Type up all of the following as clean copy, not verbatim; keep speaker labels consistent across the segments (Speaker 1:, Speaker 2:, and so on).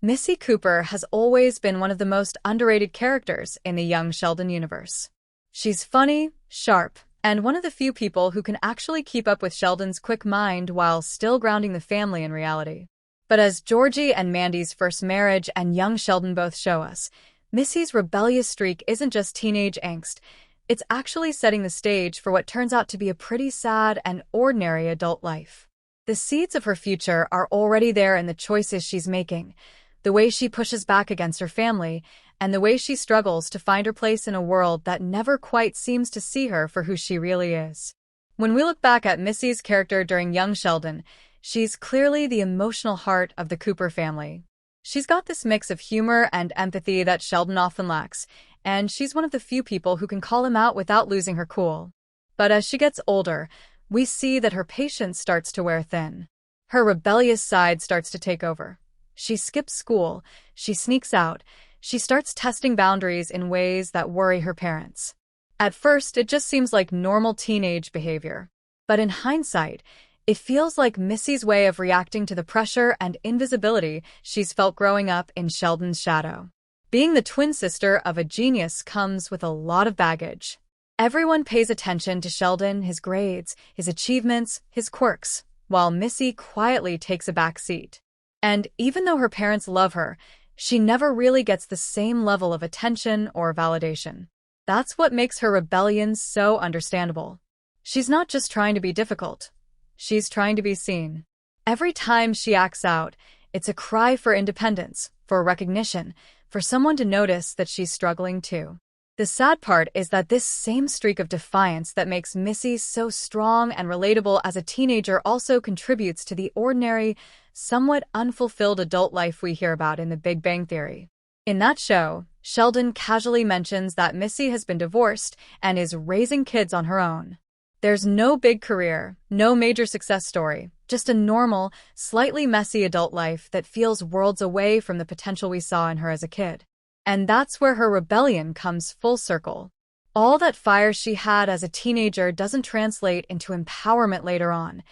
Speaker 1: Missy Cooper has always been one of the most underrated characters in the young Sheldon universe. She's funny, sharp, and one of the few people who can actually keep up with Sheldon's quick mind while still grounding the family in reality. But as Georgie and Mandy's first marriage and young Sheldon both show us, Missy's rebellious streak isn't just teenage angst, it's actually setting the stage for what turns out to be a pretty sad and ordinary adult life. The seeds of her future are already there in the choices she's making, the way she pushes back against her family, and the way she struggles to find her place in a world that never quite seems to see her for who she really is. When we look back at Missy's character during young Sheldon, she's clearly the emotional heart of the Cooper family. She's got this mix of humor and empathy that Sheldon often lacks, and she's one of the few people who can call him out without losing her cool. But as she gets older, we see that her patience starts to wear thin. Her rebellious side starts to take over. She skips school, she sneaks out, she starts testing boundaries in ways that worry her parents. At first, it just seems like normal teenage behavior. But in hindsight, it feels like Missy's way of reacting to the pressure and invisibility she's felt growing up in Sheldon's shadow. Being the twin sister of a genius comes with a lot of baggage. Everyone pays attention to Sheldon, his grades, his achievements, his quirks, while Missy quietly takes a back seat. And even though her parents love her, she never really gets the same level of attention or validation. That's what makes her rebellion so understandable. She's not just trying to be difficult. She's trying to be seen. Every time she acts out, it's a cry for independence, for recognition, for someone to notice that she's struggling too. The sad part is that this same streak of defiance that makes Missy so strong and relatable as a teenager also contributes to the ordinary, somewhat unfulfilled adult life we hear about in The Big Bang Theory. In that show, Sheldon casually mentions that Missy has been divorced and is raising kids on her own. There's no big career, no major success story, just a normal, slightly messy adult life that feels worlds away from the potential we saw in her as a kid. And that's where her rebellion comes full circle. All that fire she had as a teenager doesn't translate into empowerment later on.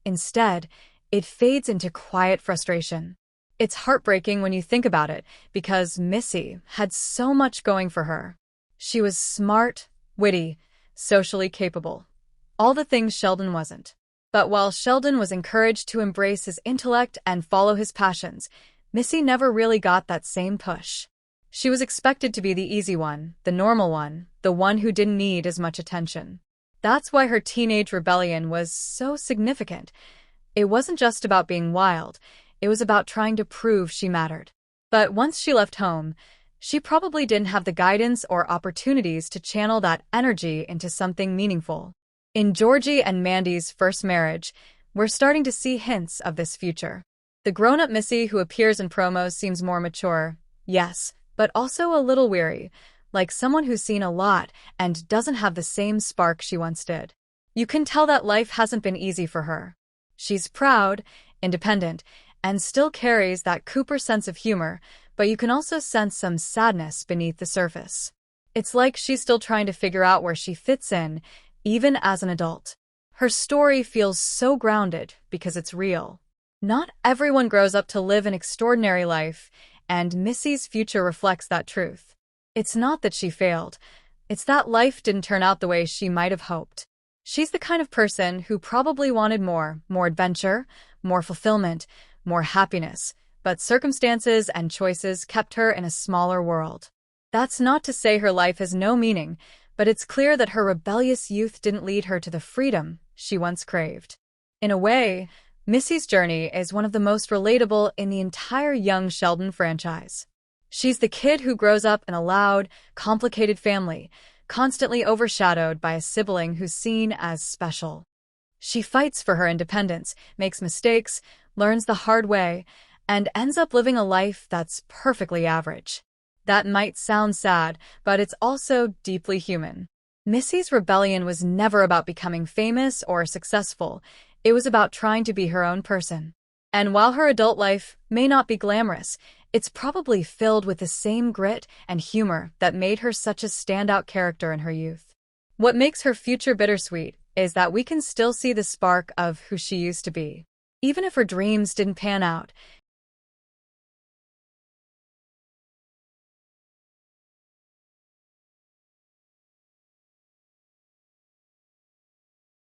Speaker 1: Instead, it fades into quiet frustration. It's heartbreaking when you think about it, because Missy had so much going for her. She was smart, witty, socially capable. All the things Sheldon wasn't. But while Sheldon was encouraged to embrace his intellect and follow his passions, Missy never really got that same push. She was expected to be the easy one, the normal one, the one who didn't need as much attention. That's why her teenage rebellion was so significant. It wasn't just about being wild, it was about trying to prove she mattered. But once she left home, she probably didn't have the guidance or opportunities to channel that energy into something meaningful. In Georgie and Mandy's first marriage, we're starting to see hints of this future. The grown-up Missy who appears in promos seems more mature, yes, but also a little weary, like someone who's seen a lot and doesn't have the same spark she once did. You can tell that life hasn't been easy for her. She's proud, independent, and still carries that Cooper sense of humor, but you can also sense some sadness beneath the surface. It's like she's still trying to figure out where she fits in, even as an adult. Her story feels so grounded because it's real. Not everyone grows up to live an extraordinary life, and Missy's future reflects that truth. It's not that she failed, it's that life didn't turn out the way she might have hoped. She's the kind of person who probably wanted more adventure, more fulfillment, more happiness, but circumstances and choices kept her in a smaller world. That's not to say her life has no meaning, but it's clear that her rebellious youth didn't lead her to the freedom she once craved. In a way, Missy's journey is one of the most relatable in the entire young Sheldon franchise. She's the kid who grows up in a loud, complicated family, constantly overshadowed by a sibling who's seen as special. She fights for her independence, makes mistakes, learns the hard way, and ends up living a life that's perfectly average. That might sound sad, but it's also deeply human. Missy's rebellion was never about becoming famous or successful. It was about trying to be her own person. And while her adult life may not be glamorous, it's probably filled with the same grit and humor that made her such a standout character in her youth. What makes her future bittersweet is that we can still see the spark of who she used to be. Even if her dreams didn't pan out,